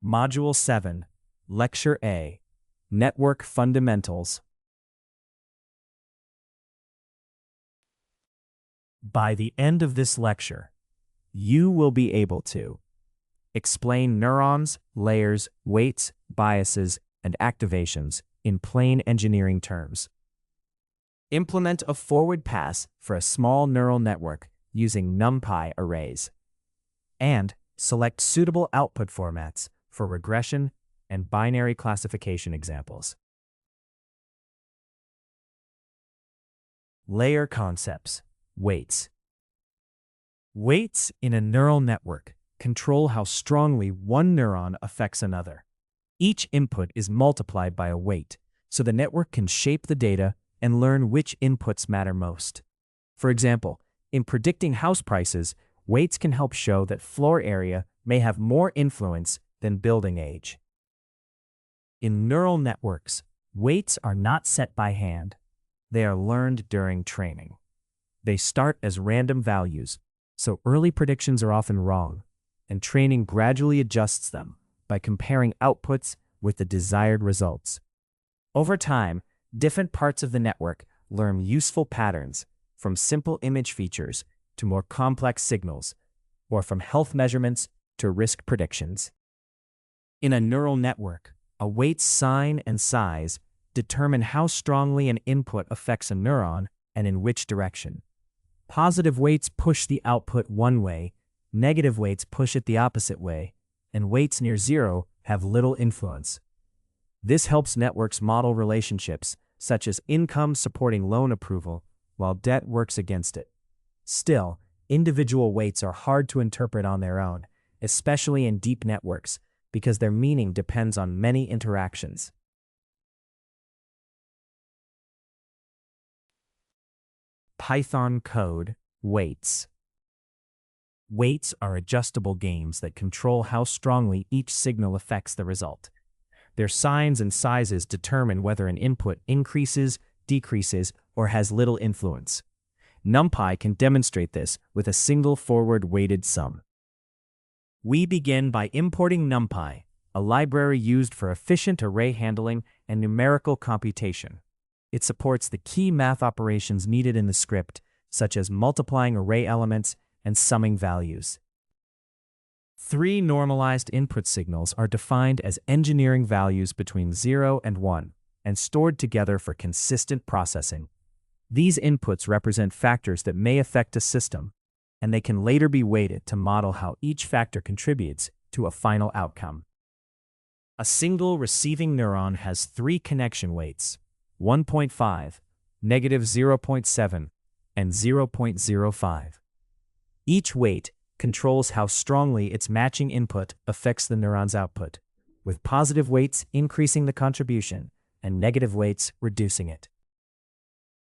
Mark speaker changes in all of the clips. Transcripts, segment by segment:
Speaker 1: Module 7, Lecture A, Network Fundamentals. By the end of this lecture, you will be able to explain neurons, layers, weights, biases, and activations in plain engineering terms. Implement a forward pass for a small neural network using NumPy arrays. And select suitable output formats for regression and binary classification examples. Layer concepts, weights. Weights in a neural network control how strongly one neuron affects another. Each input is multiplied by a weight, so the network can shape the data and learn which inputs matter most. For example, in predicting house prices, weights can help show that floor area may have more influence than building age. In neural networks, weights are not set by hand. They are learned during training. They start as random values, so early predictions are often wrong, and training gradually adjusts them by comparing outputs with the desired results. Over time, different parts of the network learn useful patterns, from simple image features to more complex signals, or from health measurements to risk predictions. In a neural network, a weight's sign and size determine how strongly an input affects a neuron and in which direction. Positive weights push the output one way, negative weights push it the opposite way, and weights near zero have little influence. This helps networks model relationships, such as income supporting loan approval, while debt works against it. Still, individual weights are hard to interpret on their own, especially in deep networks, because their meaning depends on many interactions. Python code, weights. Weights are adjustable games that control how strongly each signal affects the result. Their signs and sizes determine whether an input increases, decreases, or has little influence. NumPy can demonstrate this with a single forward-weighted sum. We begin by importing NumPy, a library used for efficient array handling and numerical computation. It supports the key math operations needed in the script, such as multiplying array elements and summing values. 3 normalized input signals are defined as engineering values between 0 and 1 and stored together for consistent processing. These inputs represent factors that may affect a system, and they can later be weighted to model how each factor contributes to a final outcome. A single receiving neuron has 3 connection weights: 1.5, -0.7, and 0.05. Each weight controls how strongly its matching input affects the neuron's output, with positive weights increasing the contribution and negative weights reducing it.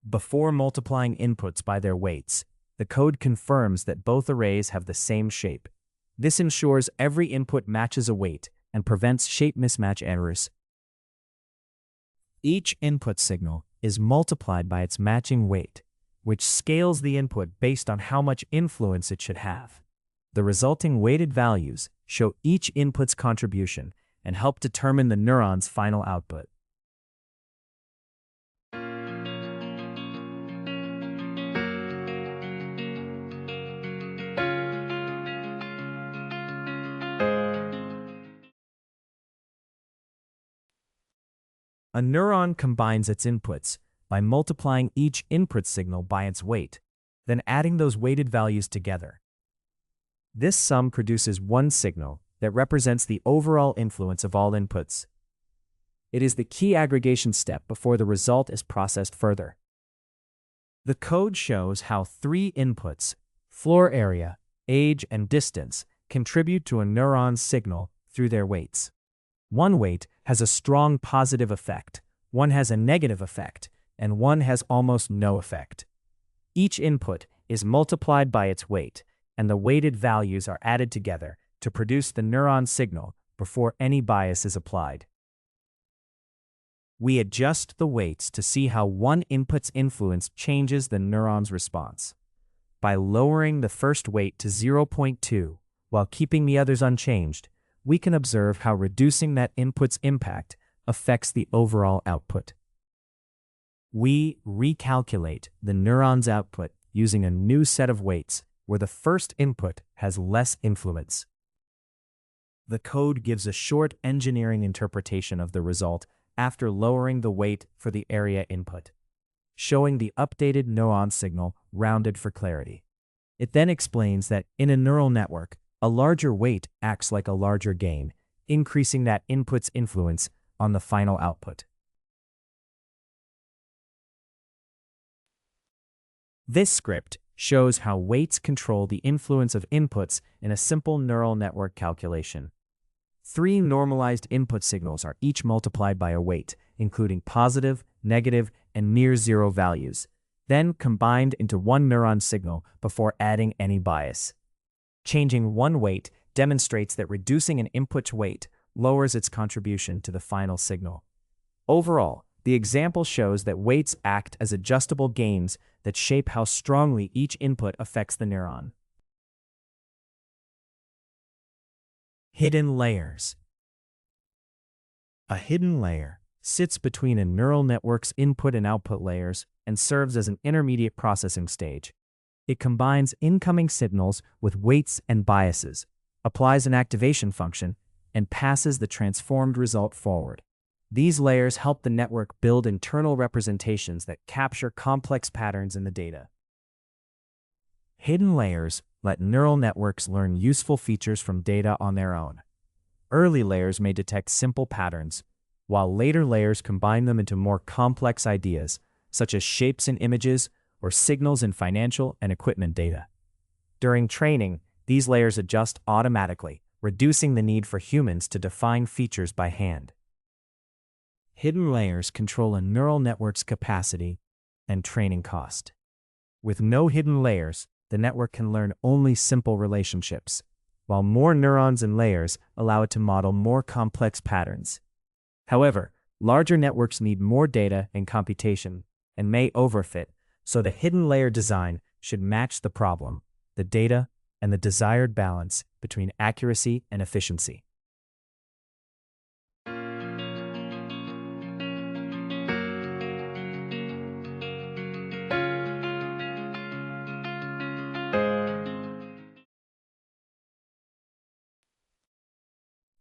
Speaker 1: Before multiplying inputs by their weights, the code confirms that both arrays have the same shape. This ensures every input matches a weight and prevents shape mismatch errors. Each input signal is multiplied by its matching weight, which scales the input based on how much influence it should have. The resulting weighted values show each input's contribution and help determine the neuron's final output. A neuron combines its inputs by multiplying each input signal by its weight, then adding those weighted values together. This sum produces one signal that represents the overall influence of all inputs. It is the key aggregation step before the result is processed further. The code shows how 3 inputs, floor area, age, and distance, contribute to a neuron's signal through their weights. One weight has a strong positive effect, one has a negative effect, and one has almost no effect. Each input is multiplied by its weight, and the weighted values are added together to produce the neuron signal before any bias is applied. We adjust the weights to see how one input's influence changes the neuron's response. By lowering the first weight to 0.2 while keeping the others unchanged, we can observe how reducing that input's impact affects the overall output. We recalculate the neuron's output using a new set of weights where the first input has less influence. The code gives a short engineering interpretation of the result after lowering the weight for the area input, showing the updated neuron signal rounded for clarity. It then explains that in a neural network, a larger weight acts like a larger gain, increasing that input's influence on the final output. This script shows how weights control the influence of inputs in a simple neural network calculation. 3 normalized input signals are each multiplied by a weight, including positive, negative, and near zero values, then combined into one neuron signal before adding any bias. Changing one weight demonstrates that reducing an input's weight lowers its contribution to the final signal. Overall, the example shows that weights act as adjustable gains that shape how strongly each input affects the neuron. Hidden layers. A hidden layer sits between a neural network's input and output layers and serves as an intermediate processing stage. It combines incoming signals with weights and biases, applies an activation function, and passes the transformed result forward. These layers help the network build internal representations that capture complex patterns in the data. Hidden layers let neural networks learn useful features from data on their own. Early layers may detect simple patterns, while later layers combine them into more complex ideas, such as shapes in images or signals in financial and equipment data. During training, these layers adjust automatically, reducing the need for humans to define features by hand. Hidden layers control a neural network's capacity and training cost. With no hidden layers, the network can learn only simple relationships, while more neurons and layers allow it to model more complex patterns. However, larger networks need more data and computation and may overfit, so the hidden layer design should match the problem, the data, and the desired balance between accuracy and efficiency.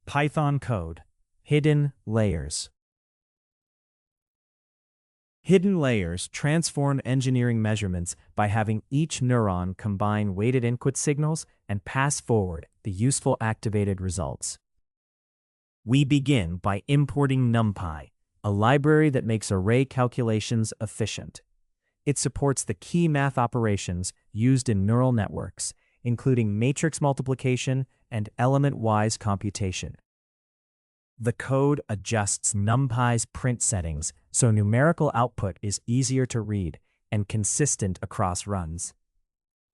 Speaker 1: Python code. Hidden layers. Hidden layers transform engineering measurements by having each neuron combine weighted input signals and pass forward the useful activated results. We begin by importing NumPy, a library that makes array calculations efficient. It supports the key math operations used in neural networks, including matrix multiplication and element-wise computation. The code adjusts NumPy's print settings so numerical output is easier to read and consistent across runs.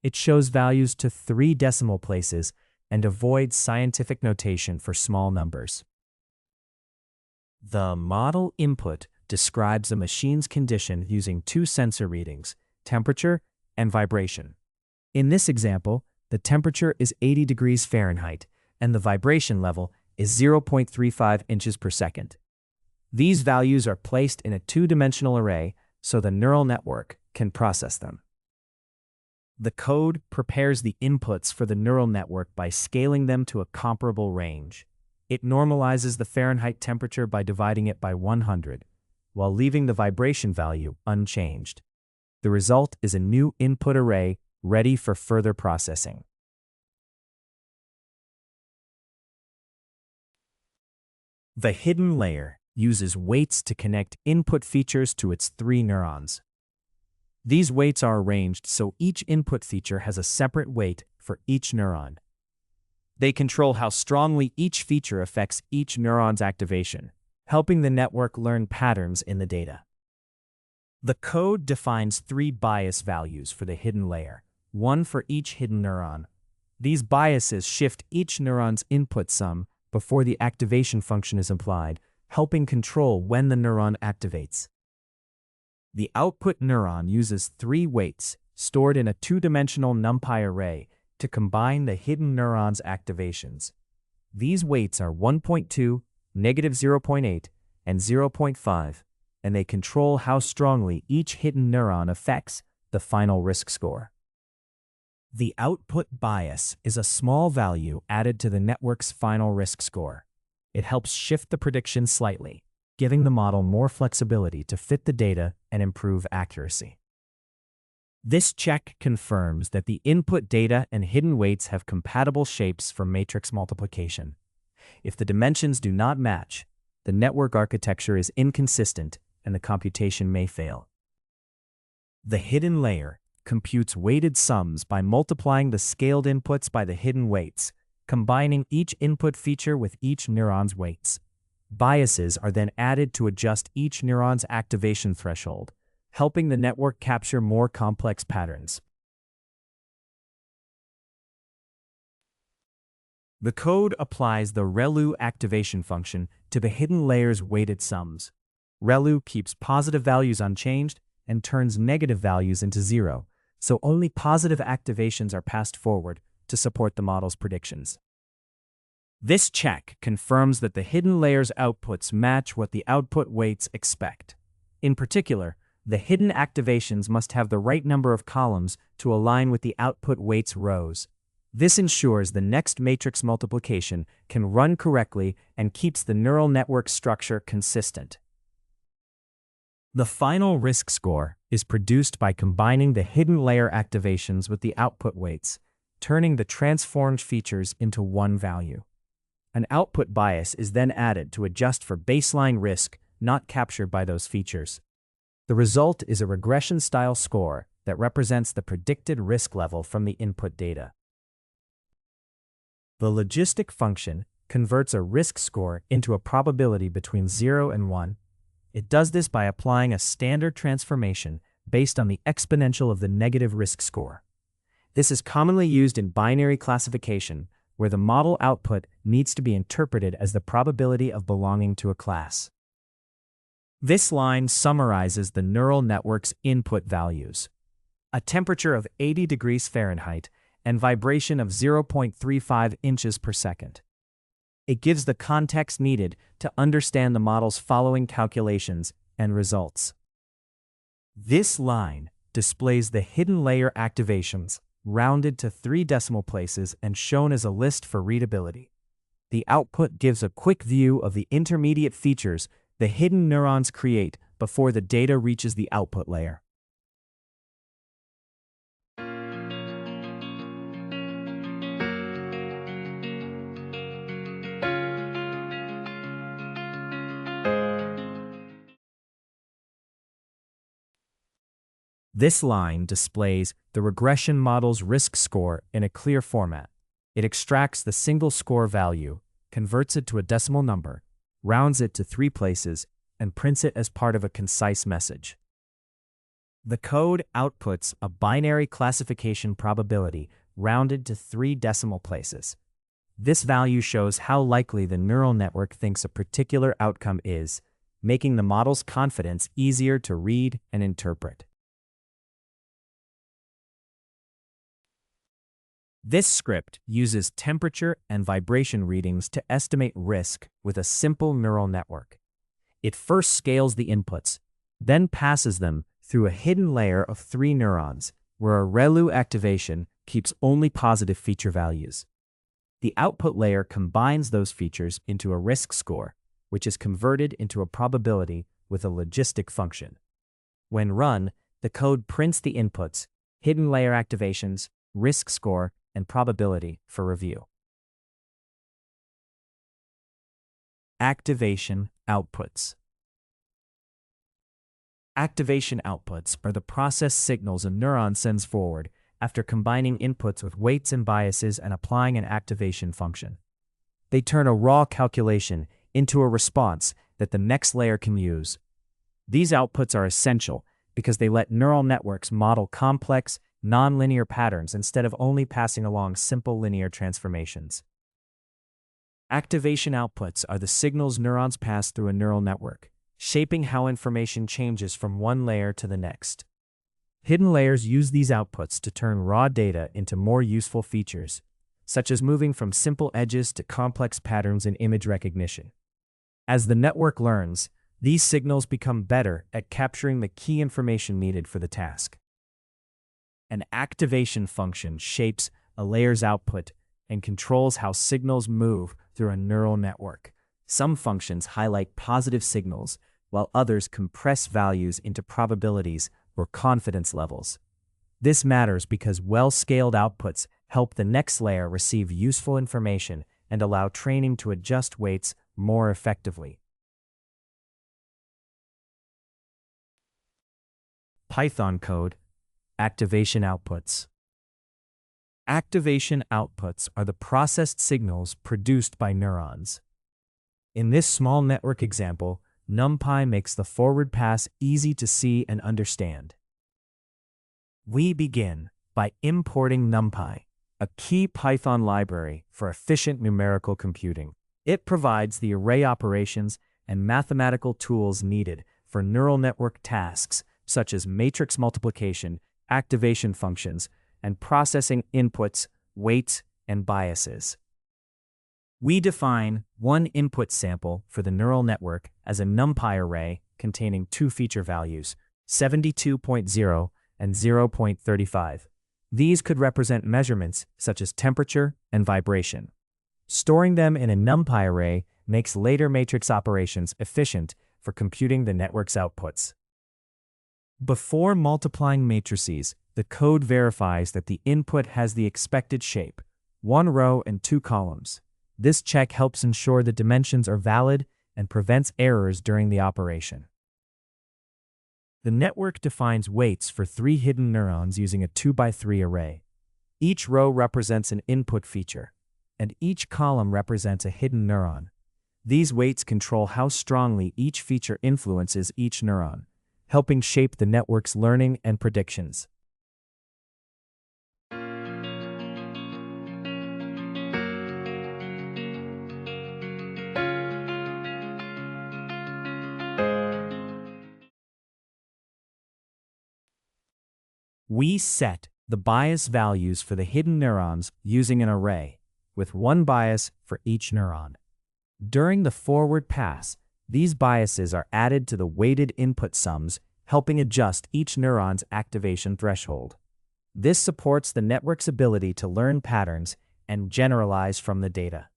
Speaker 1: It shows values to 3 decimal places and avoids scientific notation for small numbers. The model input describes a machine's condition using 2 sensor readings, temperature and vibration. In this example, the temperature is 80 degrees Fahrenheit and the vibration level is 0.35 inches per second. These values are placed in a 2-dimensional array so the neural network can process them. The code prepares the inputs for the neural network by scaling them to a comparable range. It normalizes the Fahrenheit temperature by dividing it by 100, while leaving the vibration value unchanged. The result is a new input array ready for further processing. The hidden layer uses weights to connect input features to its 3 neurons. These weights are arranged so each input feature has a separate weight for each neuron. They control how strongly each feature affects each neuron's activation, helping the network learn patterns in the data. The code defines 3 bias values for the hidden layer, 1 for each hidden neuron. These biases shift each neuron's input sum before the activation function is applied, helping control when the neuron activates. The output neuron uses 3 weights stored in a 2-dimensional NumPy array to combine the hidden neuron's activations. These weights are 1.2, -0.8, and 0.5, and they control how strongly each hidden neuron affects the final risk score. The output bias is a small value added to the network's final risk score. It helps shift the prediction slightly, giving the model more flexibility to fit the data and improve accuracy. This check confirms that the input data and hidden weights have compatible shapes for matrix multiplication. If the dimensions do not match, the network architecture is inconsistent and the computation may fail. The hidden layer computes weighted sums by multiplying the scaled inputs by the hidden weights, combining each input feature with each neuron's weights. Biases are then added to adjust each neuron's activation threshold, helping the network capture more complex patterns. The code applies the ReLU activation function to the hidden layer's weighted sums. ReLU keeps positive values unchanged and turns negative values into 0, so only positive activations are passed forward to support the model's predictions. This check confirms that the hidden layer's outputs match what the output weights expect. In particular, the hidden activations must have the right number of columns to align with the output weights rows. This ensures the next matrix multiplication can run correctly and keeps the neural network structure consistent. The final risk score is produced by combining the hidden layer activations with the output weights, turning the transformed features into one value. An output bias is then added to adjust for baseline risk not captured by those features. The result is a regression-style score that represents the predicted risk level from the input data. The logistic function converts a risk score into a probability between 0 and 1. It does this by applying a standard transformation based on the exponential of the negative risk score. This is commonly used in binary classification, where the model output needs to be interpreted as the probability of belonging to a class. This line summarizes the neural network's input values: a temperature of 80 degrees Fahrenheit and vibration of 0.35 inches per second. It gives the context needed to understand the model's following calculations and results. This line displays the hidden layer activations, rounded to 3 decimal places and shown as a list for readability. The output gives a quick view of the intermediate features the hidden neurons create before the data reaches the output layer. This line displays the regression model's risk score in a clear format. It extracts the single score value, converts it to a decimal number, rounds it to 3 places, and prints it as part of a concise message. The code outputs a binary classification probability rounded to 3 decimal places. This value shows how likely the neural network thinks a particular outcome is, making the model's confidence easier to read and interpret. This script uses temperature and vibration readings to estimate risk with a simple neural network. It first scales the inputs, then passes them through a hidden layer of 3 neurons, where a ReLU activation keeps only positive feature values. The output layer combines those features into a risk score, which is converted into a probability with a logistic function. When run, the code prints the inputs, hidden layer activations, risk score, and probability for review. Activation outputs. Activation outputs are the process signals a neuron sends forward after combining inputs with weights and biases and applying an activation function. They turn a raw calculation into a response that the next layer can use. These outputs are essential because they let neural networks model complex, nonlinear patterns instead of only passing along simple linear transformations. Activation outputs are the signals neurons pass through a neural network, shaping how information changes from one layer to the next. Hidden layers use these outputs to turn raw data into more useful features. such as moving from simple edges to complex patterns in image recognition. As the network learns, these signals become better at capturing the key information needed for the task. An activation function shapes a layer's output and controls how signals move through a neural network. Some functions highlight positive signals, while others compress values into probabilities or confidence levels. This matters because well-scaled outputs help the next layer receive useful information and allow training to adjust weights more effectively. Python code, activation outputs. Activation outputs are the processed signals produced by neurons. In this small network example, NumPy makes the forward pass easy to see and understand. We begin by importing NumPy, a key Python library for efficient numerical computing. It provides the array operations and mathematical tools needed for neural network tasks such as matrix multiplication, activation functions, and processing inputs, weights, and biases. We define one input sample for the neural network as a NumPy array containing two feature values, 72.0 and 0.35. These could represent measurements such as temperature and vibration. Storing them in a NumPy array makes later matrix operations efficient for computing the network's outputs. Before multiplying matrices, the code verifies that the input has the expected shape, one row and two columns. This check helps ensure the dimensions are valid and prevents errors during the operation. The network defines weights for 3 hidden neurons using a 2x3 array. Each row represents an input feature, and each column represents a hidden neuron. These weights control how strongly each feature influences each neuron, helping shape the network's learning and predictions. We set the bias values for the hidden neurons using an array, with one bias for each neuron. During the forward pass, these biases are added to the weighted input sums, helping adjust each neuron's activation threshold. This supports the network's ability to learn patterns and generalize from the data.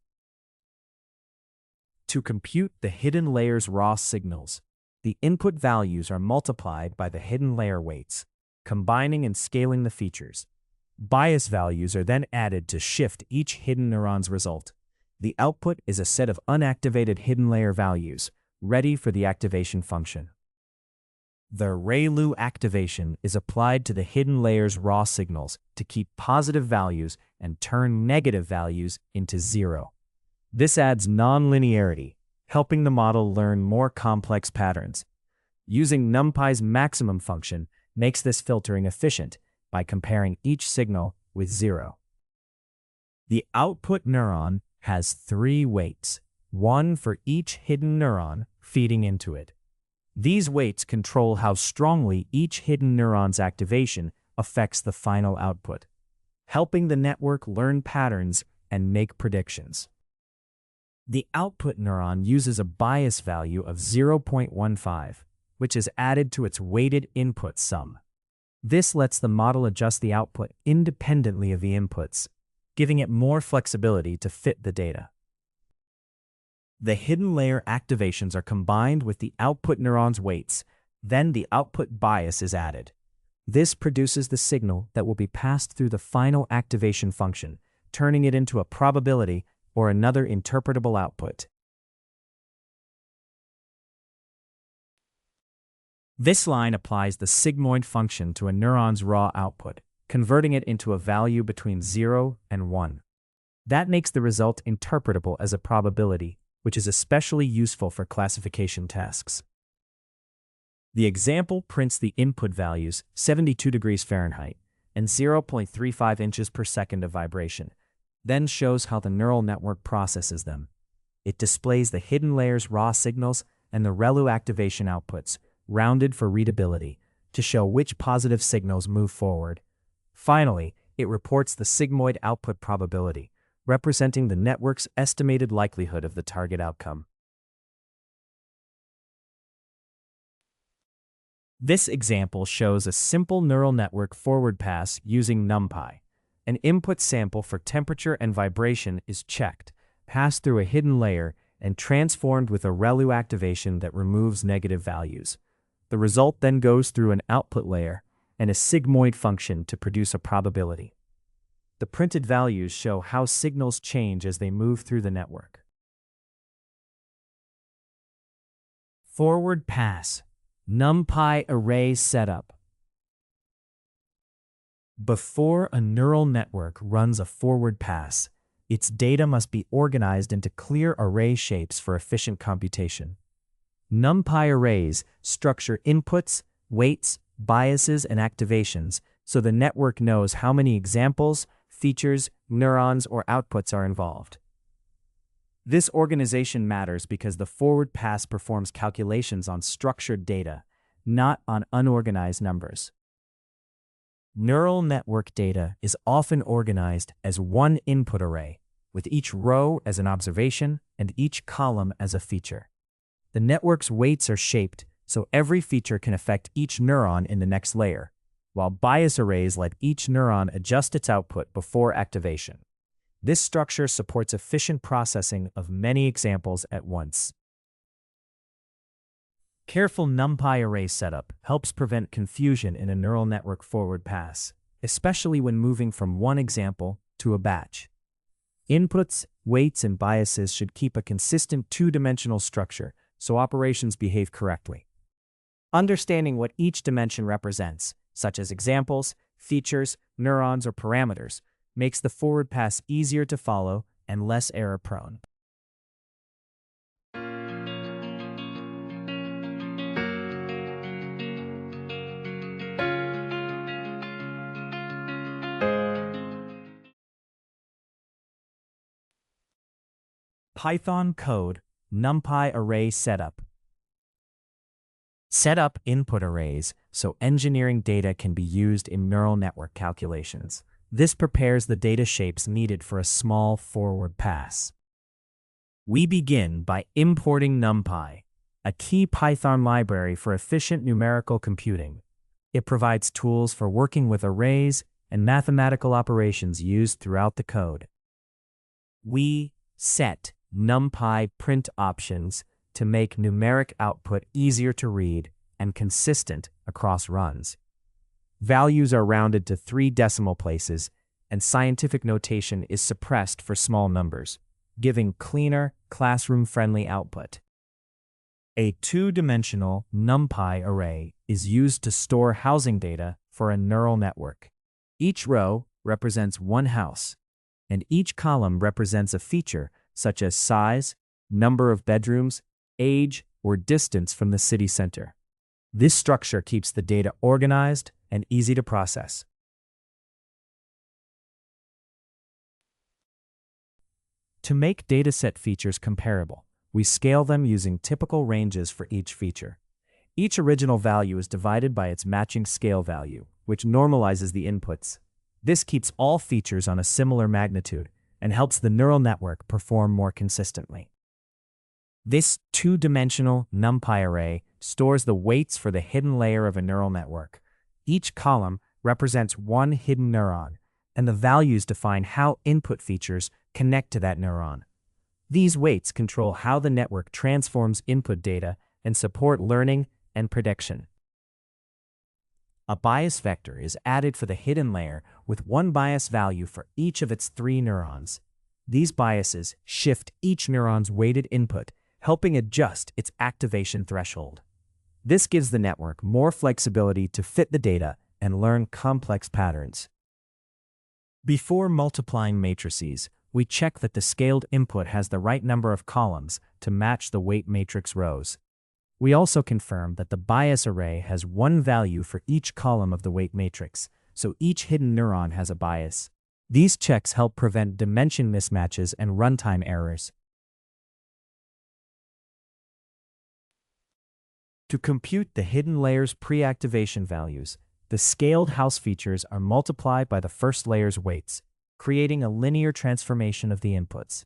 Speaker 1: To compute the hidden layer's raw signals, the input values are multiplied by the hidden layer weights, combining and scaling the features. Bias values are then added to shift each hidden neuron's result. The output is a set of unactivated hidden layer values, ready for the activation function. The ReLU activation is applied to the hidden layer's raw signals to keep positive values and turn negative values into 0. This adds nonlinearity, helping the model learn more complex patterns. Using NumPy's maximum function makes this filtering efficient by comparing each signal with 0. The output neuron has 3 weights, one for each hidden neuron feeding into it. These weights control how strongly each hidden neuron's activation affects the final output, helping the network learn patterns and make predictions. The output neuron uses a bias value of 0.15, which is added to its weighted input sum. This lets the model adjust the output independently of the inputs, giving it more flexibility to fit the data. The hidden layer activations are combined with the output neuron's weights, then the output bias is added. This produces the signal that will be passed through the final activation function, turning it into a probability or another interpretable output. This line applies the sigmoid function to a neuron's raw output, converting it into a value between 0 and 1. That makes the result interpretable as a probability, which is especially useful for classification tasks. The example prints the input values 72 degrees Fahrenheit and 0.35 inches per second of vibration, then shows how the neural network processes them. It displays the hidden layer's raw signals and the ReLU activation outputs, rounded for readability, to show which positive signals move forward. Finally, it reports the sigmoid output probability, representing the network's estimated likelihood of the target outcome. This example shows a simple neural network forward pass using NumPy. An input sample for temperature and vibration is checked, passed through a hidden layer, and transformed with a ReLU activation that removes negative values. The result then goes through an output layer and a sigmoid function to produce a probability. The printed values show how signals change as they move through the network. Forward pass. NumPy array setup. Before a neural network runs a forward pass, its data must be organized into clear array shapes for efficient computation. NumPy arrays structure inputs, weights, biases, and activations so the network knows how many examples, features, neurons, or outputs are involved. This organization matters because the forward pass performs calculations on structured data, not on unorganized numbers. Neural network data is often organized as one input array, with each row as an observation and each column as a feature. The network's weights are shaped so every feature can affect each neuron in the next layer, while bias arrays let each neuron adjust its output before activation. This structure supports efficient processing of many examples at once. Careful NumPy array setup helps prevent confusion in a neural network forward pass, especially when moving from one example to a batch. Inputs, weights, and biases should keep a consistent two-dimensional structure so operations behave correctly. Understanding what each dimension represents, such as examples, features, neurons, or parameters, makes the forward pass easier to follow and less error-prone. Python code NumPy array setup. Set up input arrays so engineering data can be used in neural network calculations. This prepares the data shapes needed for a small forward pass. We begin by importing NumPy, a key Python library for efficient numerical computing. It provides tools for working with arrays and mathematical operations used throughout the code. We set NumPy print options to make numeric output easier to read and consistent across runs. Values are rounded to 3 decimal places, and scientific notation is suppressed for small numbers, giving cleaner, classroom-friendly output. A two-dimensional NumPy array is used to store housing data for a neural network. Each row represents one house, and each column represents a feature such as size, number of bedrooms, age, or distance from the city center. This structure keeps the data organized and easy to process. To make dataset features comparable, we scale them using typical ranges for each feature. Each original value is divided by its matching scale value, which normalizes the inputs. This keeps all features on a similar magnitude and helps the neural network perform more consistently. This two-dimensional NumPy array stores the weights for the hidden layer of a neural network. Each column represents one hidden neuron, and the values define how input features connect to that neuron. These weights control how the network transforms input data and support learning and prediction. A bias vector is added for the hidden layer with one bias value for each of its 3 neurons. These biases shift each neuron's weighted input, helping adjust its activation threshold. This gives the network more flexibility to fit the data and learn complex patterns. Before multiplying matrices, we check that the scaled input has the right number of columns to match the weight matrix rows. We also confirm that the bias array has one value for each column of the weight matrix, so each hidden neuron has a bias. These checks help prevent dimension mismatches and runtime errors. To compute the hidden layer's pre-activation values, the scaled house features are multiplied by the first layer's weights. creating a linear transformation of the inputs.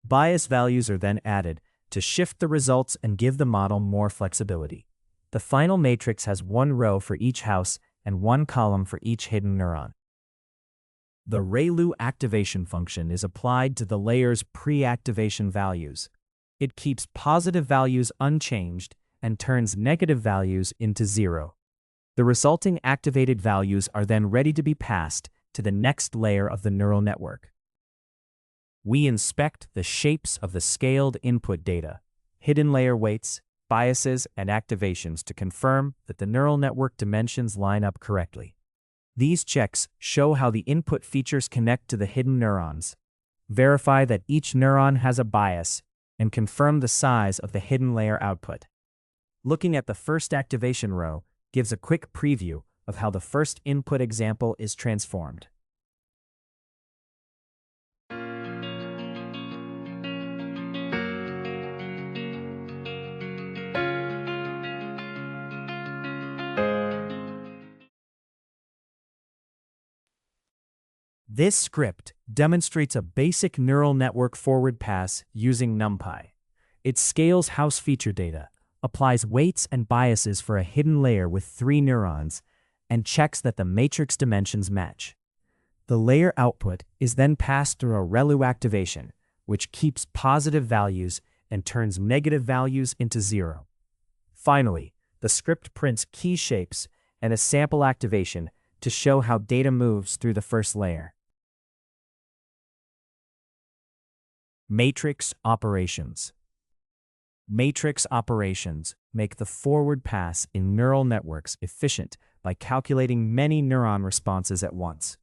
Speaker 1: Bias values are then added to shift the results and give the model more flexibility. The final matrix has one row for each house and one column for each hidden neuron. The ReLU activation function is applied to the layer's pre-activation values. It keeps positive values unchanged and turns negative values into 0. The resulting activated values are then ready to be passed to the next layer of the neural network. We inspect the shapes of the scaled input data, hidden layer weights, biases, and activations to confirm that the neural network dimensions line up correctly. These checks show how the input features connect to the hidden neurons, verify that each neuron has a bias, and confirm the size of the hidden layer output. Looking at the first activation row gives a quick preview of how the first input example is transformed. This script demonstrates a basic neural network forward pass using NumPy. It scales house feature data, applies weights and biases for a hidden layer with 3 neurons, and checks that the matrix dimensions match. The layer output is then passed through a ReLU activation, which keeps positive values and turns negative values into 0. Finally, the script prints key shapes and a sample activation to show how data moves through the first layer. Matrix operations. Matrix operations make the forward pass in neural networks efficient by calculating many neuron responses at once.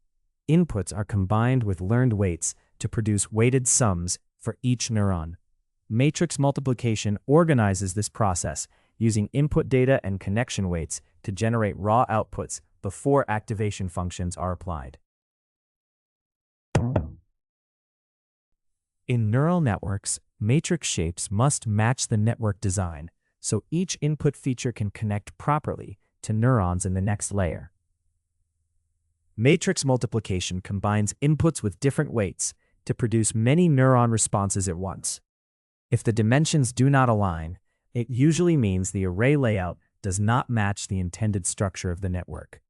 Speaker 1: Inputs are combined with learned weights to produce weighted sums for each neuron. Matrix multiplication organizes this process using input data and connection weights to generate raw outputs before activation functions are applied. In neural networks, matrix shapes must match the network design, so each input feature can connect properly to neurons in the next layer. Matrix multiplication combines inputs with different weights to produce many neuron responses at once. If the dimensions do not align, it usually means the array layout does not match the intended structure of the network.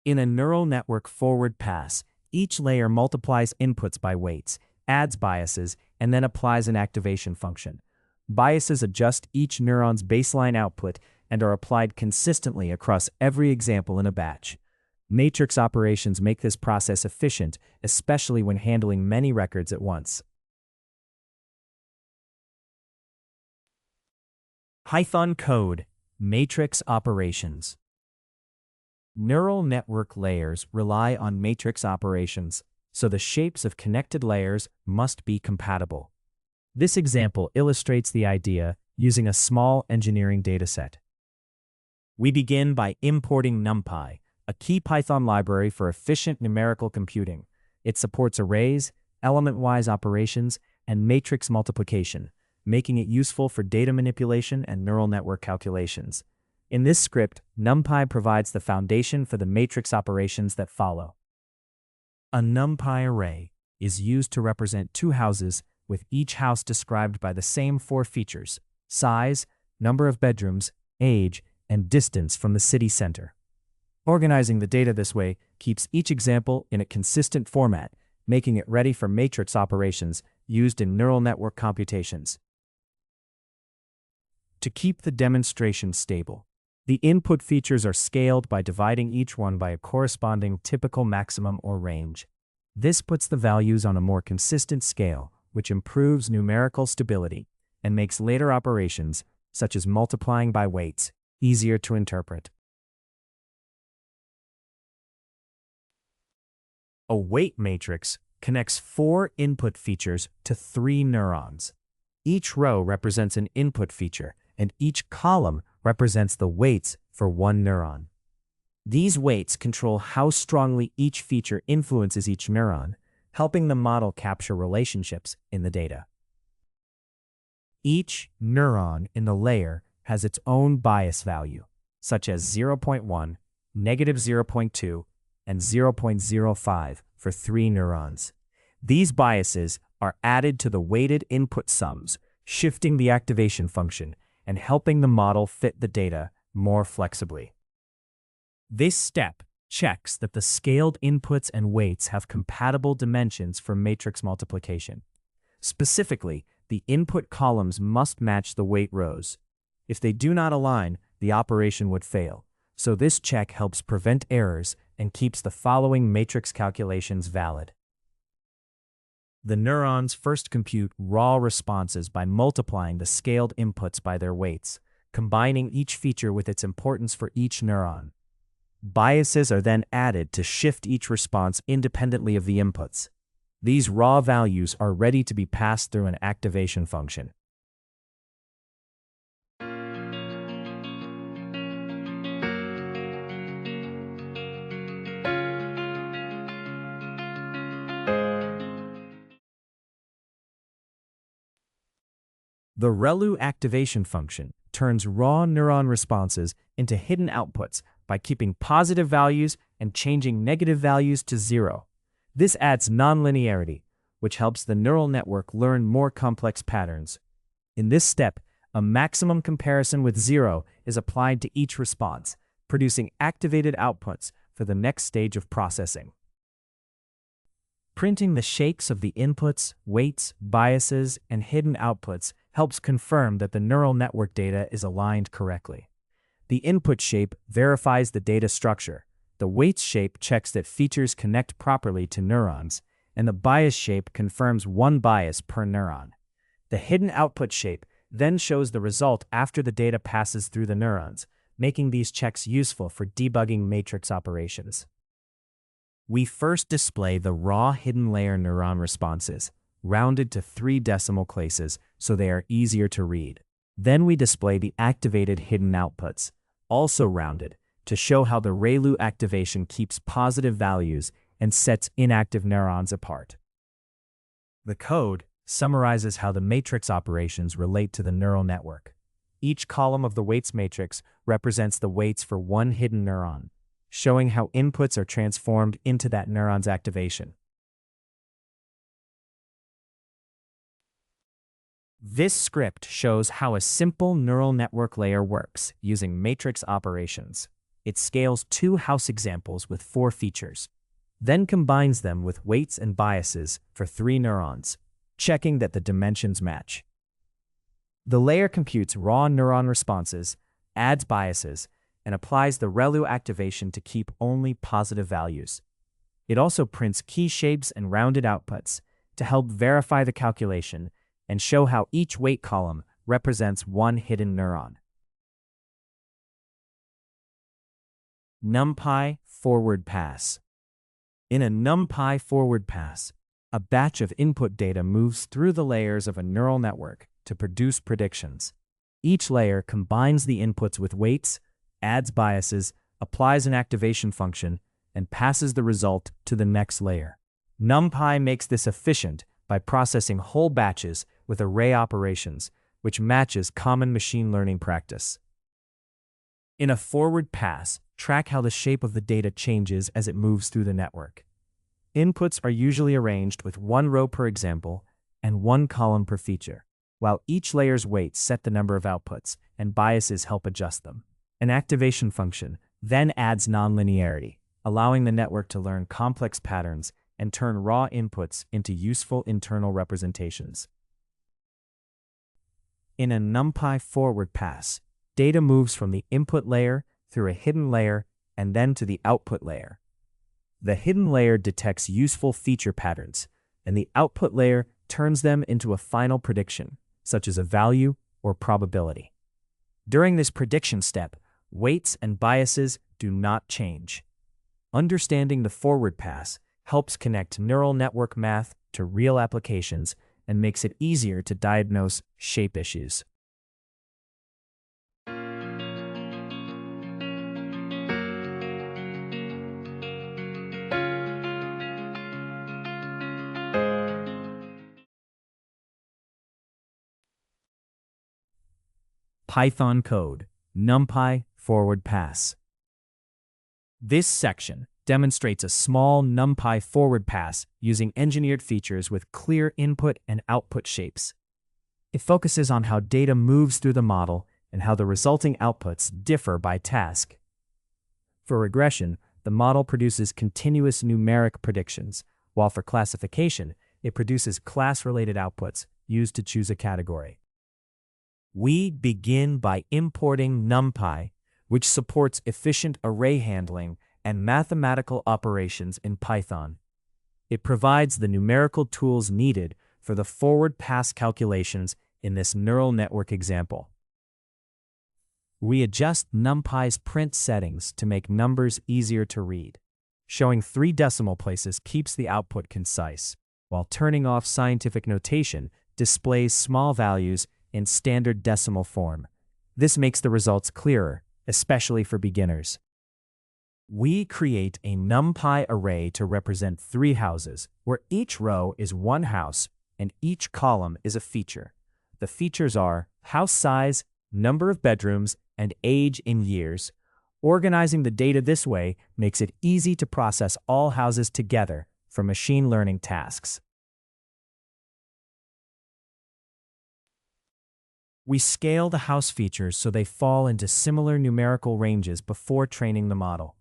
Speaker 1: In a neural network forward pass, each layer multiplies inputs by weights, adds biases, and then applies an activation function. Biases adjust each neuron's baseline output and are applied consistently across every example in a batch. Matrix operations make this process efficient, especially when handling many records at once. Python code, matrix operations. Neural network layers rely on matrix operations, so the shapes of connected layers must be compatible. This example illustrates the idea using a small engineering dataset. We begin by importing NumPy, a key Python library for efficient numerical computing. It supports arrays, element-wise operations, and matrix multiplication, making it useful for data manipulation and neural network calculations. In this script, NumPy provides the foundation for the matrix operations that follow. A NumPy array is used to represent 2 houses with each house described by the same 4 features: size, number of bedrooms, age, and distance from the city center. Organizing the data this way keeps each example in a consistent format, making it ready for matrix operations used in neural network computations. To keep the demonstration stable, the input features are scaled by dividing each one by a corresponding typical maximum or range. This puts the values on a more consistent scale, which improves numerical stability and makes later operations, such as multiplying by weights, easier to interpret. A weight matrix connects 4 input features to 3 neurons. Each row represents an input feature, and each column represents the weights for 1 neuron. These weights control how strongly each feature influences each neuron, helping the model capture relationships in the data. Each neuron in the layer has its own bias value, such as 0.1, -0.2, and 0.05 for 3 neurons. These biases are added to the weighted input sums, shifting the activation function and helping the model fit the data more flexibly. This step checks that the scaled inputs and weights have compatible dimensions for matrix multiplication. Specifically, the input columns must match the weight rows. If they do not align, the operation would fail. So this check helps prevent errors and keeps the following matrix calculations valid. The neurons first compute raw responses by multiplying the scaled inputs by their weights, combining each feature with its importance for each neuron. Biases are then added to shift each response independently of the inputs. These raw values are ready to be passed through an activation function. The ReLU activation function turns raw neuron responses into hidden outputs by keeping positive values and changing negative values to 0. This adds nonlinearity, which helps the neural network learn more complex patterns. In this step, a maximum comparison with 0 is applied to each response, producing activated outputs for the next stage of processing. Printing the shapes of the inputs, weights, biases, and hidden outputs helps confirm that the neural network data is aligned correctly. The input shape verifies the data structure, the weights shape checks that features connect properly to neurons, and the bias shape confirms one bias per neuron. The hidden output shape then shows the result after the data passes through the neurons, making these checks useful for debugging matrix operations. We first display the raw hidden layer neuron responses, rounded to 3 decimal places so they are easier to read. Then we display the activated hidden outputs, also rounded, to show how the ReLU activation keeps positive values and sets inactive neurons apart. The code summarizes how the matrix operations relate to the neural network. Each column of the weights matrix represents the weights for one hidden neuron, showing how inputs are transformed into that neuron's activation. This script shows how a simple neural network layer works using matrix operations. It scales 2 house examples with 4 features, then combines them with weights and biases for 3 neurons, checking that the dimensions match. The layer computes raw neuron responses, adds biases, and applies the ReLU activation to keep only positive values. It also prints key shapes and rounded outputs to help verify the calculation and show how each weight column represents one hidden neuron. NumPy forward pass. In a NumPy forward pass, a batch of input data moves through the layers of a neural network to produce predictions. Each layer combines the inputs with weights, adds biases, applies an activation function, and passes the result to the next layer. NumPy makes this efficient by processing whole batches with array operations, which matches common machine learning practice. In a forward pass, track how the shape of the data changes as it moves through the network. Inputs are usually arranged with 1 row per example and 1 column per feature, while each layer's weights set the number of outputs and biases help adjust them. An activation function then adds nonlinearity, allowing the network to learn complex patterns and turn raw inputs into useful internal representations. In a NumPy forward pass, data moves from the input layer through a hidden layer and then to the output layer. The hidden layer detects useful feature patterns, and the output layer turns them into a final prediction, such as a value or probability. During this prediction step, weights and biases do not change. Understanding the forward pass helps connect neural network math to real applications and makes it easier to diagnose shape issues. Python code, NumPy forward pass. This section demonstrates a small NumPy forward pass using engineered features with clear input and output shapes. It focuses on how data moves through the model and how the resulting outputs differ by task. For regression, the model produces continuous numeric predictions, while for classification, it produces class-related outputs used to choose a category. We begin by importing NumPy, which supports efficient array handling and mathematical operations in Python. It provides the numerical tools needed for the forward pass calculations in this neural network example. We adjust NumPy's print settings to make numbers easier to read. Showing 3 decimal places keeps the output concise, while turning off scientific notation displays small values in standard decimal form. This makes the results clearer, especially for beginners. We create a NumPy array to represent 3 houses, where each row is one house and each column is a feature. The features are house size, number of bedrooms, and age in years. Organizing the data this way makes it easy to process all houses together for machine learning tasks. We scale the house features so they fall into similar numerical ranges before training the model.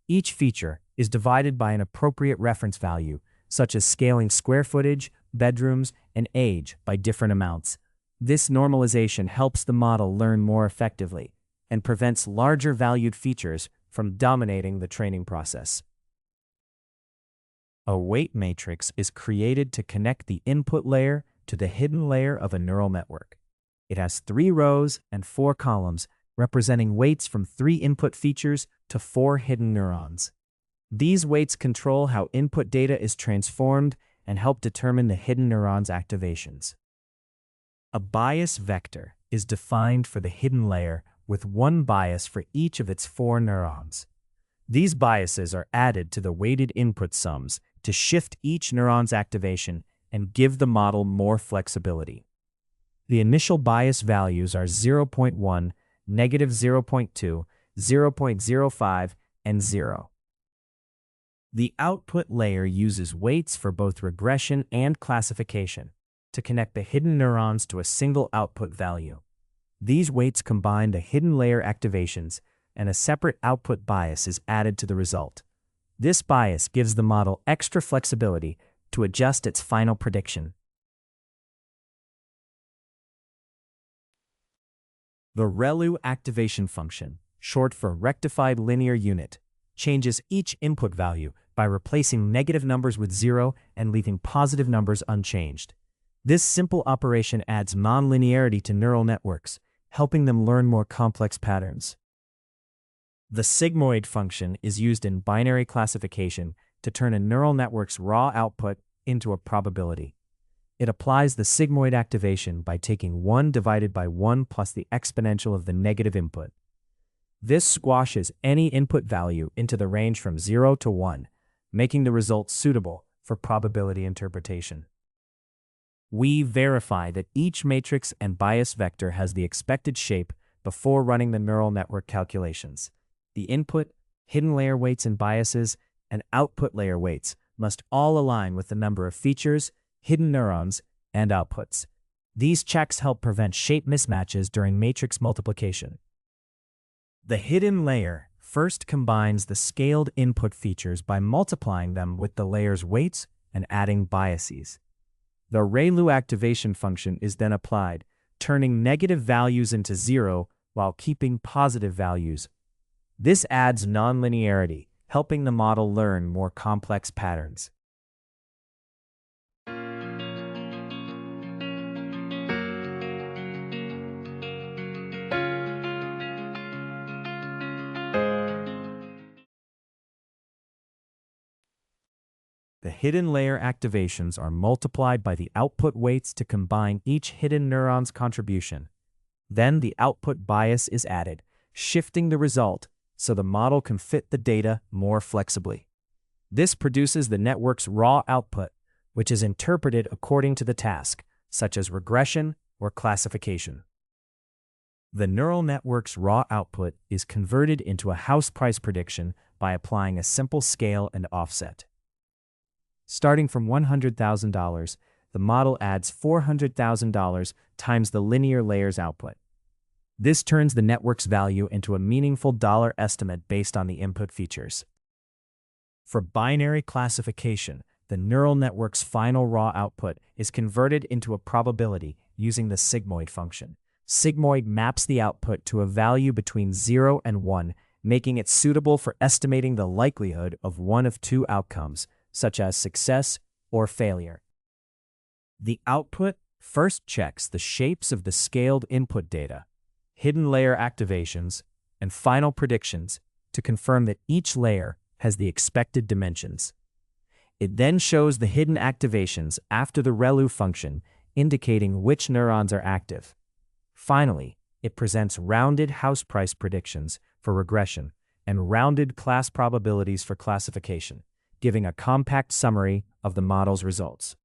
Speaker 1: Each feature is divided by an appropriate reference value, such as scaling square footage, bedrooms, and age by different amounts. This normalization helps the model learn more effectively and prevents larger valued features from dominating the training process. A weight matrix is created to connect the input layer to the hidden layer of a neural network. It has 3 rows and 4 columns representing weights from 3 input features to 4 hidden neurons. These weights control how input data is transformed and help determine the hidden neurons' activations. A bias vector is defined for the hidden layer with 1 bias for each of its 4 neurons. These biases are added to the weighted input sums to shift each neuron's activation and give the model more flexibility. The initial bias values are 0.1, -0.2, 0.05, and 0. The output layer uses weights for both regression and classification to connect the hidden neurons to a single output value. These weights combine the hidden layer activations, and a separate output bias is added to the result. This bias gives the model extra flexibility to adjust its final prediction. The ReLU activation function, short for rectified linear unit, changes each input value by replacing negative numbers with 0 and leaving positive numbers unchanged. This simple operation adds nonlinearity to neural networks, helping them learn more complex patterns. The sigmoid function is used in binary classification to turn a neural network's raw output into a probability. It applies the sigmoid activation by taking 1 divided by 1 plus the exponential of the negative input. This squashes any input value into the range from 0 to 1, making the result suitable for probability interpretation. We verify that each matrix and bias vector has the expected shape before running the neural network calculations. The input, hidden layer weights and biases, and output layer weights must all align with the number of features, hidden neurons, and outputs. These checks help prevent shape mismatches during matrix multiplication. The hidden layer first combines the scaled input features by multiplying them with the layer's weights and adding biases. The ReLU activation function is then applied, turning negative values into 0 while keeping positive values. This adds nonlinearity, helping the model learn more complex patterns. The hidden layer activations are multiplied by the output weights to combine each hidden neuron's contribution. Then the output bias is added, shifting the result so the model can fit the data more flexibly. This produces the network's raw output, which is interpreted according to the task, such as regression or classification. The neural network's raw output is converted into a house price prediction by applying a simple scale and offset. Starting from $100,000, the model adds $400,000 times the linear layer's output. This turns the network's value into a meaningful dollar estimate based on the input features. For binary classification, the neural network's final raw output is converted into a probability using the sigmoid function. Sigmoid maps the output to a value between 0 and 1, making it suitable for estimating the likelihood of one of two outcomes, such as success or failure. The output first checks the shapes of the scaled input data, hidden layer activations, and final predictions to confirm that each layer has the expected dimensions. It then shows the hidden activations after the ReLU function, indicating which neurons are active. Finally, it presents rounded house price predictions for regression and rounded class probabilities for classification, giving a compact summary of the model's results.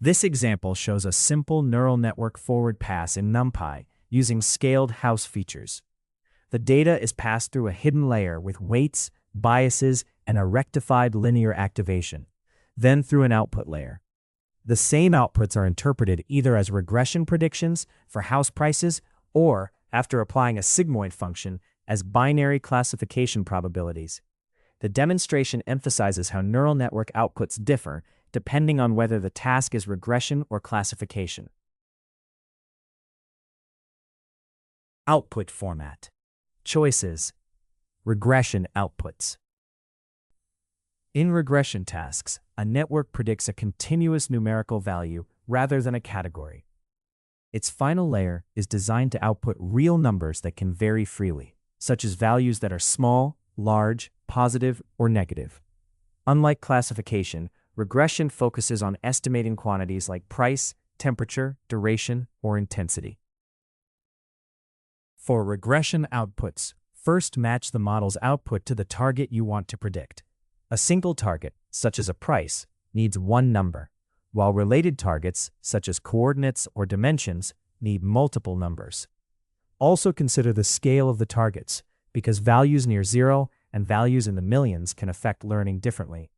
Speaker 1: This example shows a simple neural network forward pass in NumPy using scaled house features. The data is passed through a hidden layer with weights, biases, and a rectified linear activation, then through an output layer. The same outputs are interpreted either as regression predictions for house prices or, after applying a sigmoid function, as binary classification probabilities. The demonstration emphasizes how neural network outputs differ depending on whether the task is regression or classification. Output format. Choices. Regression outputs. In regression tasks, a network predicts a continuous numerical value rather than a category. Its final layer is designed to output real numbers that can vary freely, such as values that are small, large, positive, or negative. Unlike classification, regression focuses on estimating quantities like price, temperature, duration, or intensity. For regression outputs, first match the model's output to the target you want to predict. A single target, such as a price, needs one number, while related targets, such as coordinates or dimensions, need multiple numbers. Also consider the scale of the targets, because values near 0 and values in the millions can affect learning differently.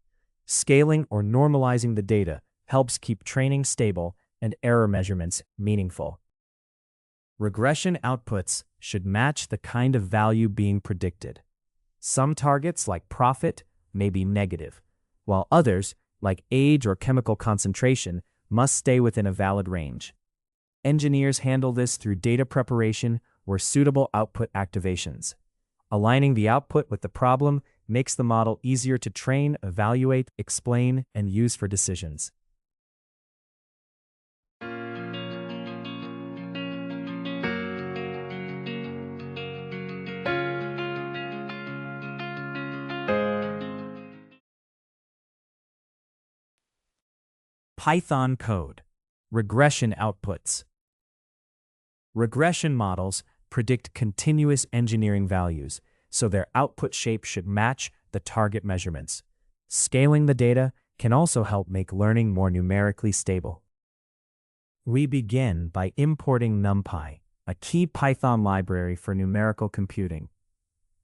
Speaker 1: Scaling or normalizing the data helps keep training stable and error measurements meaningful. Regression outputs should match the kind of value being predicted. Some targets, like profit, may be negative, while others, like age or chemical concentration, must stay within a valid range. Engineers handle this through data preparation or suitable output activations. Aligning the output with the problem makes the model easier to train, evaluate, explain, and use for decisions. Python code. Regression outputs. Regression models predict continuous engineering values, so their output shape should match the target measurements. Scaling the data can also help make learning more numerically stable. We begin by importing NumPy, a key Python library for numerical computing.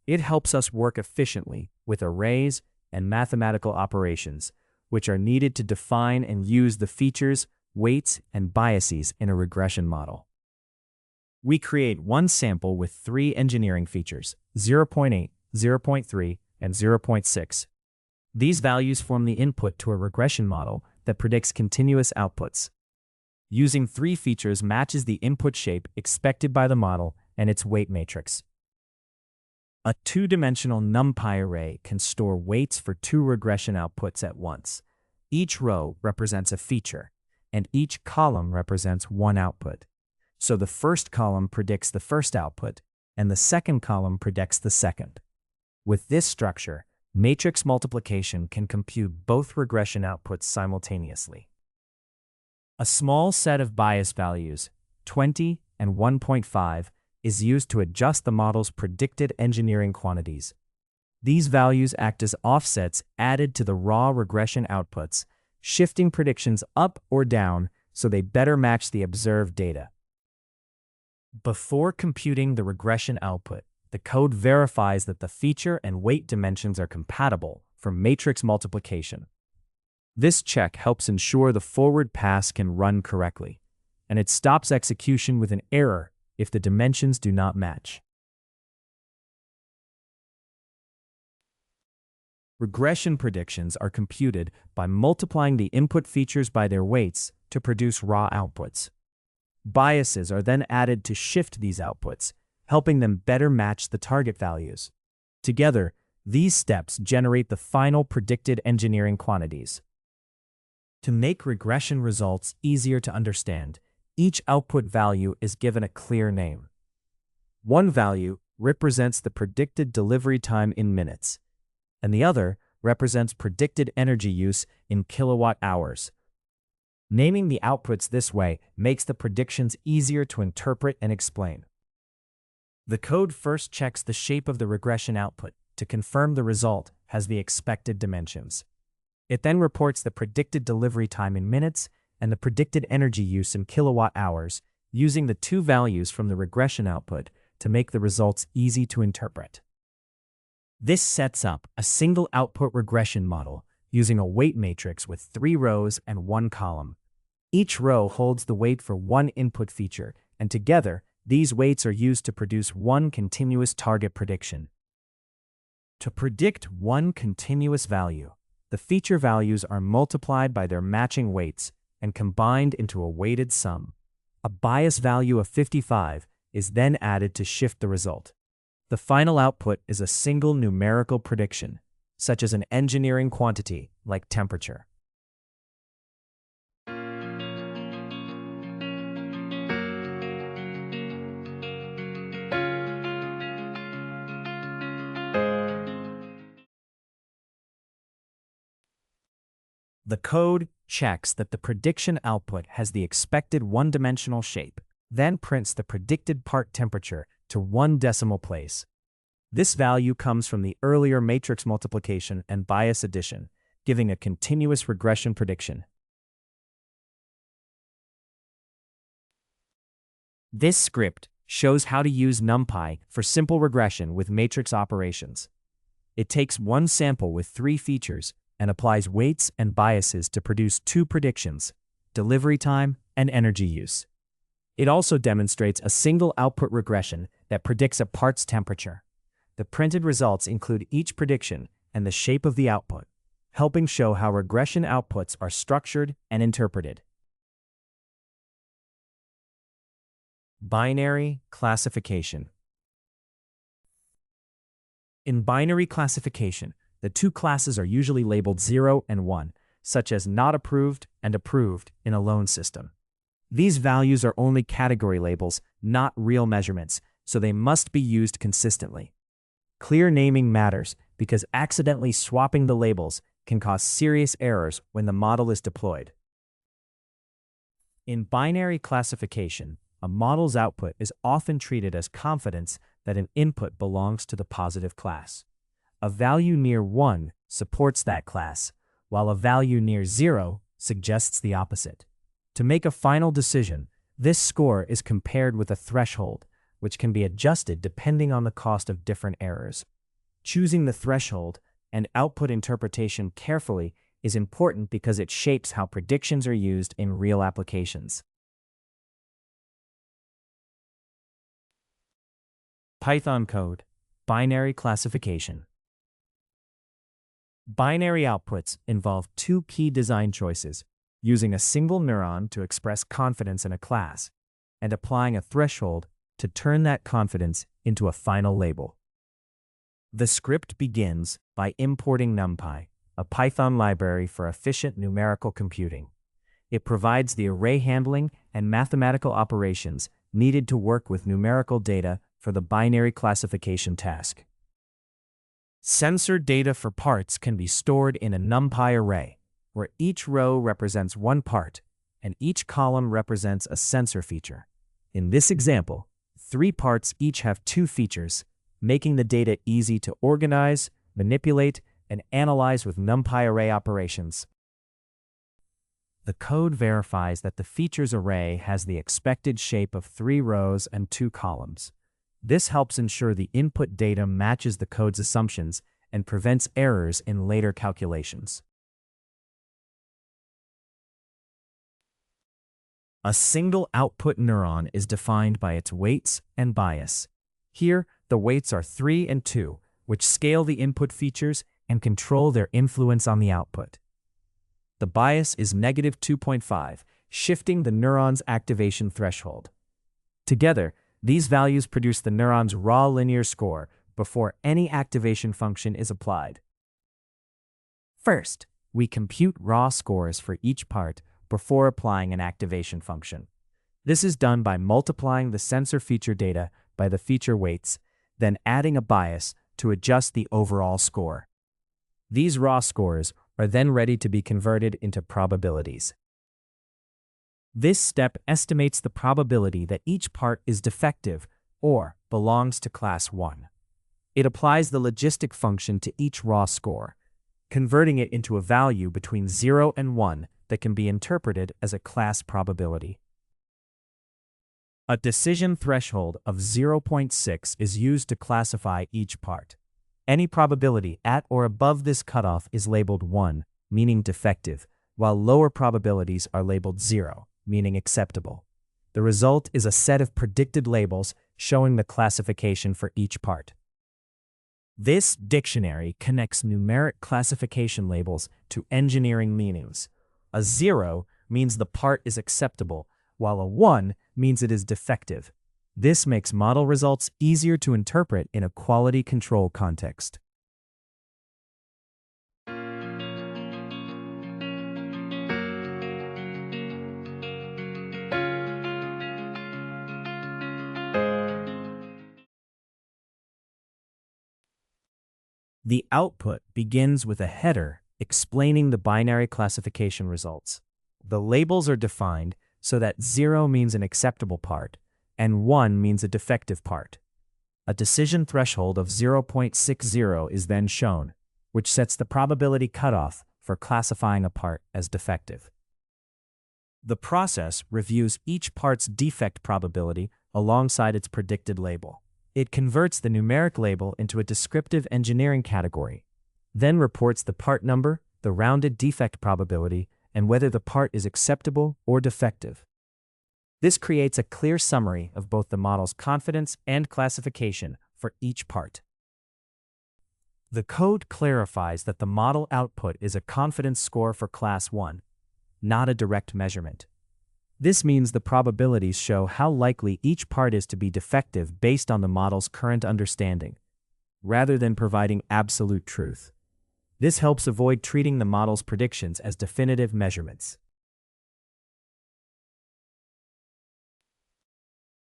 Speaker 1: It helps us work efficiently with arrays and mathematical operations, which are needed to define and use the features, weights, and biases in a regression model. We create one sample with 3 engineering features, 0.8, 0.3, and 0.6. These values form the input to a regression model that predicts continuous outputs. Using 3 features matches the input shape expected by the model and its weight matrix. A 2-dimensional NumPy array can store weights for 2 regression outputs at once. Each row represents a feature, and each column represents one output. So the first column predicts the first output, and the second column predicts the second. With this structure, matrix multiplication can compute both regression outputs simultaneously. A small set of bias values, 20 and 1.5, is used to adjust the model's predicted engineering quantities. These values act as offsets added to the raw regression outputs, shifting predictions up or down so they better match the observed data. Before computing the regression output, the code verifies that the feature and weight dimensions are compatible for matrix multiplication. This check helps ensure the forward pass can run correctly, and it stops execution with an error if the dimensions do not match. Regression predictions are computed by multiplying the input features by their weights to produce raw outputs. Biases are then added to shift these outputs, helping them better match the target values. Together, these steps generate the final predicted engineering quantities. To make regression results easier to understand, each output value is given a clear name. One value represents the predicted delivery time in minutes, and the other represents predicted energy use in kilowatt hours. Naming the outputs this way makes the predictions easier to interpret and explain. The code first checks the shape of the regression output to confirm the result has the expected dimensions. It then reports the predicted delivery time in minutes and the predicted energy use in kilowatt hours, using the two values from the regression output to make the results easy to interpret. This sets up a single output regression model using a weight matrix with 3 rows and 1 column. Each row holds the weight for one input feature, and together, these weights are used to produce one continuous target prediction. To predict one continuous value, the feature values are multiplied by their matching weights and combined into a weighted sum. A bias value of 55 is then added to shift the result. The final output is a single numerical prediction, such as an engineering quantity like temperature. The code checks that the prediction output has the expected one-dimensional shape, then prints the predicted part temperature to 1 decimal place. This value comes from the earlier matrix multiplication and bias addition, giving a continuous regression prediction. This script shows how to use NumPy for simple regression with matrix operations. It takes one sample with 3 features and applies weights and biases to produce 2 predictions, delivery time and energy use. It also demonstrates a single output regression that predicts a part's temperature. The printed results include each prediction and the shape of the output, helping show how regression outputs are structured and interpreted. Binary classification. In binary classification, the 2 classes are usually labeled 0 and 1, such as not approved and approved in a loan system. These values are only category labels, not real measurements, so they must be used consistently. Clear naming matters because accidentally swapping the labels can cause serious errors when the model is deployed. In binary classification, a model's output is often treated as confidence that an input belongs to the positive class. A value near 1 supports that class, while a value near 0 suggests the opposite. To make a final decision, this score is compared with a threshold, which can be adjusted depending on the cost of different errors. Choosing the threshold and output interpretation carefully is important because it shapes how predictions are used in real applications. Python code, binary classification. Binary outputs involve 2 key design choices: using a single neuron to express confidence in a class, and applying a threshold to turn that confidence into a final label. The script begins by importing NumPy, a Python library for efficient numerical computing. It provides the array handling and mathematical operations needed to work with numerical data for the binary classification task. Sensor data for parts can be stored in a NumPy array, where each row represents one part and each column represents a sensor feature. In this example, 3 parts each have 2 features, making the data easy to organize, manipulate, and analyze with NumPy array operations. The code verifies that the features array has the expected shape of 3 rows and 2 columns. This helps ensure the input data matches the code's assumptions and prevents errors in later calculations. A single output neuron is defined by its weights and bias. Here, the weights are 3 and 2, which scale the input features and control their influence on the output. The bias is -2.5, shifting the neuron's activation threshold. Together, these values produce the neuron's raw linear score before any activation function is applied. First, we compute raw scores for each part before applying an activation function. This is done by multiplying the sensor feature data by the feature weights, then adding a bias to adjust the overall score. These raw scores are then ready to be converted into probabilities. This step estimates the probability that each part is defective or belongs to class 1. It applies the logistic function to each raw score, converting it into a value between 0 and 1 that can be interpreted as a class probability. A decision threshold of 0.6 is used to classify each part. Any probability at or above this cutoff is labeled 1, meaning defective, while lower probabilities are labeled 0, meaning acceptable. The result is a set of predicted labels showing the classification for each part. This dictionary connects numeric classification labels to engineering meanings. A 0 means the part is acceptable, while a 1 means it is defective. This makes model results easier to interpret in a quality control context. The output begins with a header explaining the binary classification results. The labels are defined so that 0 means an acceptable part and 1 means a defective part. A decision threshold of 0.60 is then shown, which sets the probability cutoff for classifying a part as defective. The process reviews each part's defect probability alongside its predicted label. It converts the numeric label into a descriptive engineering category, then reports the part number, the rounded defect probability, and whether the part is acceptable or defective. This creates a clear summary of both the model's confidence and classification for each part. The code clarifies that the model output is a confidence score for class 1, not a direct measurement. This means the probabilities show how likely each part is to be defective based on the model's current understanding, rather than providing absolute truth. This helps avoid treating the model's predictions as definitive measurements.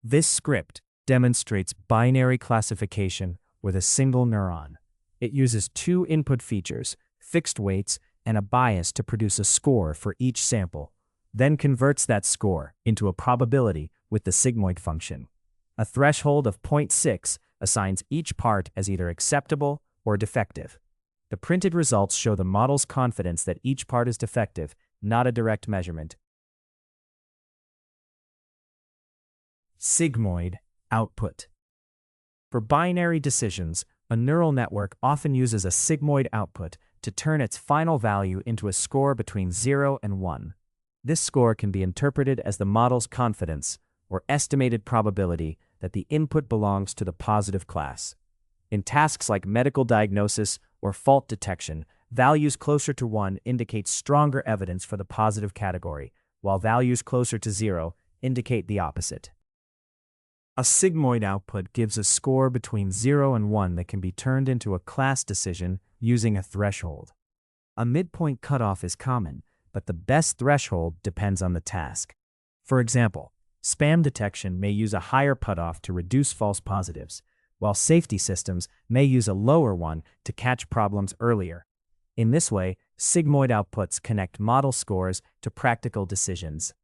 Speaker 1: This script demonstrates binary classification with a single neuron. It uses 2 input features, fixed weights, and a bias to produce a score for each sample, then converts that score into a probability with the sigmoid function. A threshold of 0.6 assigns each part as either acceptable or defective. The printed results show the model's confidence that each part is defective, not a direct measurement. Sigmoid output. For binary decisions, a neural network often uses a sigmoid output to turn its final value into a score between 0 and 1. This score can be interpreted as the model's confidence, or estimated probability, that the input belongs to the positive class. In tasks like medical diagnosis or fault detection, values closer to 1 indicate stronger evidence for the positive category, while values closer to 0 indicate the opposite. A sigmoid output gives a score between 0 and 1 that can be turned into a class decision using a threshold. A midpoint cutoff is common, but the best threshold depends on the task. For example, spam detection may use a higher cutoff to reduce false positives, while safety systems may use a lower one to catch problems earlier. In this way, sigmoid outputs connect model scores to practical decisions.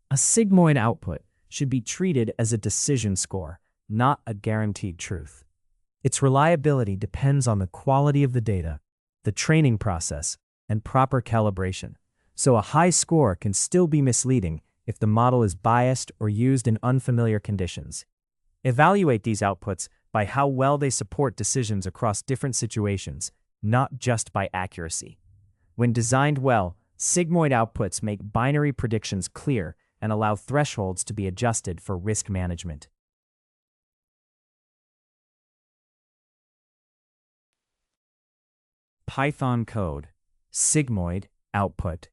Speaker 1: A sigmoid output should be treated as a decision score, not a guaranteed truth. Its reliability depends on the quality of the data, the training process, and proper calibration. So a high score can still be misleading if the model is biased or used in unfamiliar conditions. Evaluate these outputs by how well they support decisions across different situations, not just by accuracy. When designed well, sigmoid outputs make binary predictions clear and allow thresholds to be adjusted for risk management. Python code, sigmoid output.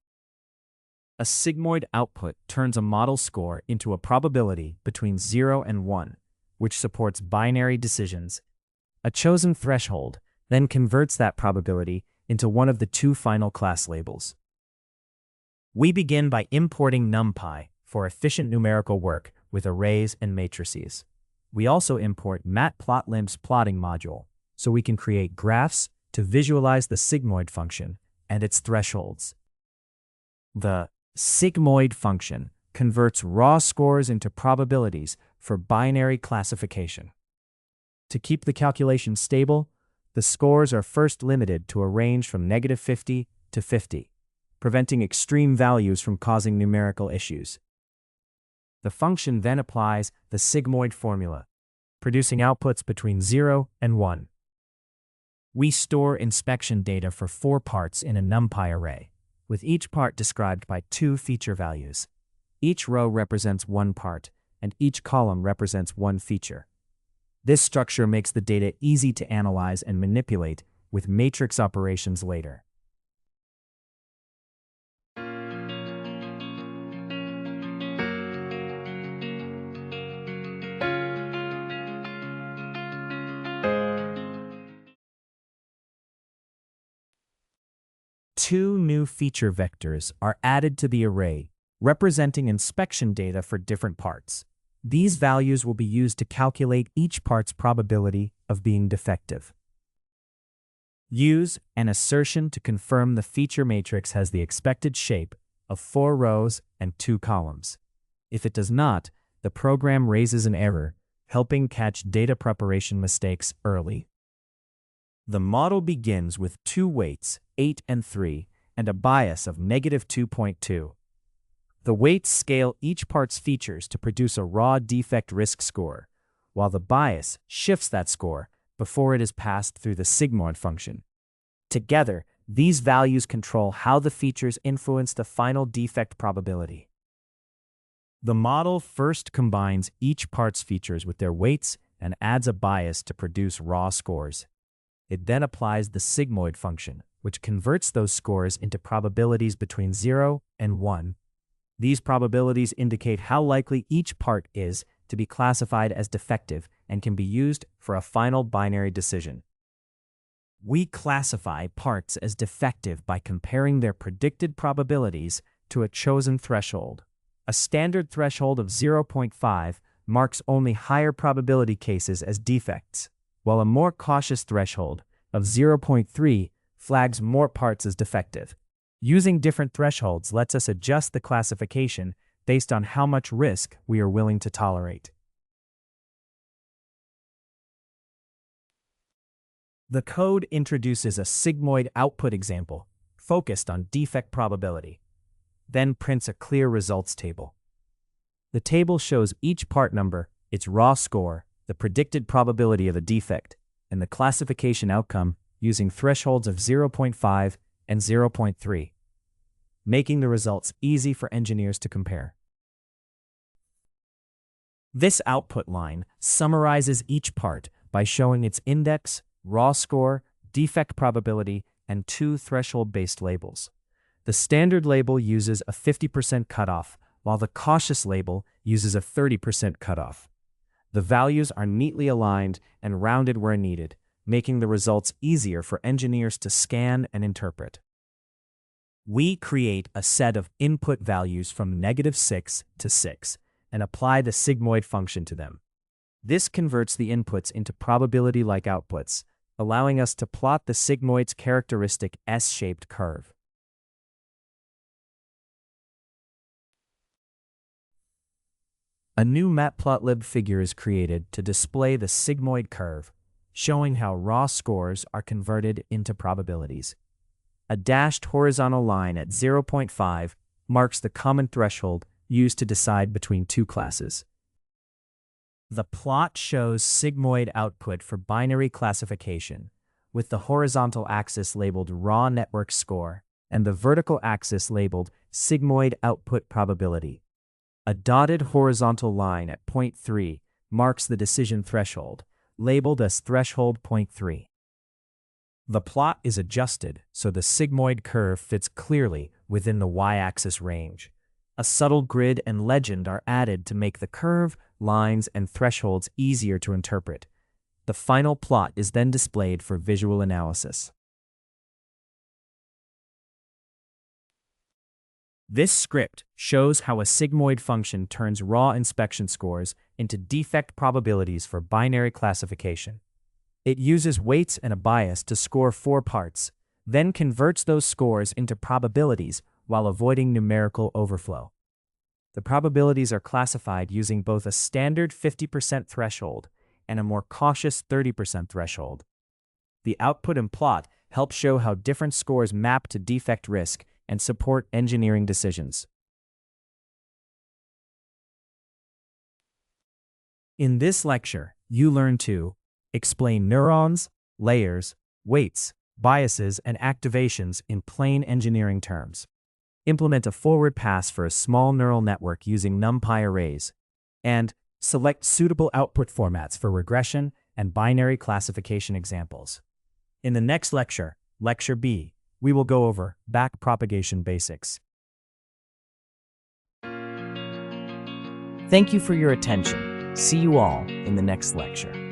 Speaker 1: A sigmoid output turns a model score into a probability between 0 and 1, which supports binary decisions. A chosen threshold then converts that probability into one of the two final class labels. We begin by importing NumPy for efficient numerical work with arrays and matrices. We also import matplotlib's plotting module so we can create graphs to visualize the sigmoid function and its thresholds. The sigmoid function converts raw scores into probabilities for binary classification. To keep the calculation stable, the scores are first limited to a range from -50 to 50, preventing extreme values from causing numerical issues. The function then applies the sigmoid formula, producing outputs between 0 and 1. We store inspection data for 4 parts in a NumPy array, with each part described by 2 feature values. Each row represents 1 part, and each column represents 1 feature. This structure makes the data easy to analyze and manipulate with matrix operations later. Two new feature vectors are added to the array, representing inspection data for different parts. These values will be used to calculate each part's probability of being defective. Use an assertion to confirm the feature matrix has the expected shape of 4 rows and 2 columns. If it does not, the program raises an error, helping catch data preparation mistakes early. The model begins with 2 weights, 8 and 3, and a bias of -2.2. The weights scale each part's features to produce a raw defect risk score, while the bias shifts that score before it is passed through the sigmoid function. Together, these values control how the features influence the final defect probability. The model first combines each part's features with their weights and adds a bias to produce raw scores. It then applies the sigmoid function, which converts those scores into probabilities between 0 and 1. These probabilities indicate how likely each part is to be classified as defective and can be used for a final binary decision. We classify parts as defective by comparing their predicted probabilities to a chosen threshold. A standard threshold of 0.5 marks only higher probability cases as defects, while a more cautious threshold of 0.3 flags more parts as defective. Using different thresholds lets us adjust the classification based on how much risk we are willing to tolerate. The code introduces a sigmoid output example focused on defect probability, then prints a clear results table. The table shows each part number, its raw score, the predicted probability of a defect, and the classification outcome using thresholds of 0.5 and 0.3, making the results easy for engineers to compare. This output line summarizes each part by showing its index, raw score, defect probability, and 2 threshold-based labels. The standard label uses a 50% cutoff, while the cautious label uses a 30% cutoff. The values are neatly aligned and rounded where needed, making the results easier for engineers to scan and interpret. We create a set of input values from -6 to 6 and apply the sigmoid function to them. This converts the inputs into probability-like outputs, allowing us to plot the sigmoid's characteristic S-shaped curve. A new matplotlib figure is created to display the sigmoid curve, showing how raw scores are converted into probabilities. A dashed horizontal line at 0.5 marks the common threshold used to decide between two classes. The plot shows sigmoid output for binary classification, with the horizontal axis labeled raw network score and the vertical axis labeled sigmoid output probability. A dotted horizontal line at 0.3 marks the decision threshold, labeled as threshold 0.3. The plot is adjusted so the sigmoid curve fits clearly within the y-axis range. A subtle grid and legend are added to make the curve, lines, and thresholds easier to interpret. The final plot is then displayed for visual analysis. This script shows how a sigmoid function turns raw inspection scores into defect probabilities for binary classification. It uses weights and a bias to score 4 parts, then converts those scores into probabilities while avoiding numerical overflow. The probabilities are classified using both a standard 50% threshold and a more cautious 30% threshold. The output and plot help show how different scores map to defect risk and support engineering decisions. In this lecture, you learn to explain neurons, layers, weights, biases, and activations in plain engineering terms. Implement a forward pass for a small neural network using NumPy arrays, and select suitable output formats for regression and binary classification examples. In the next lecture, Lecture B, we will go over backpropagation basics. Thank you for your attention. See you all in the next lecture.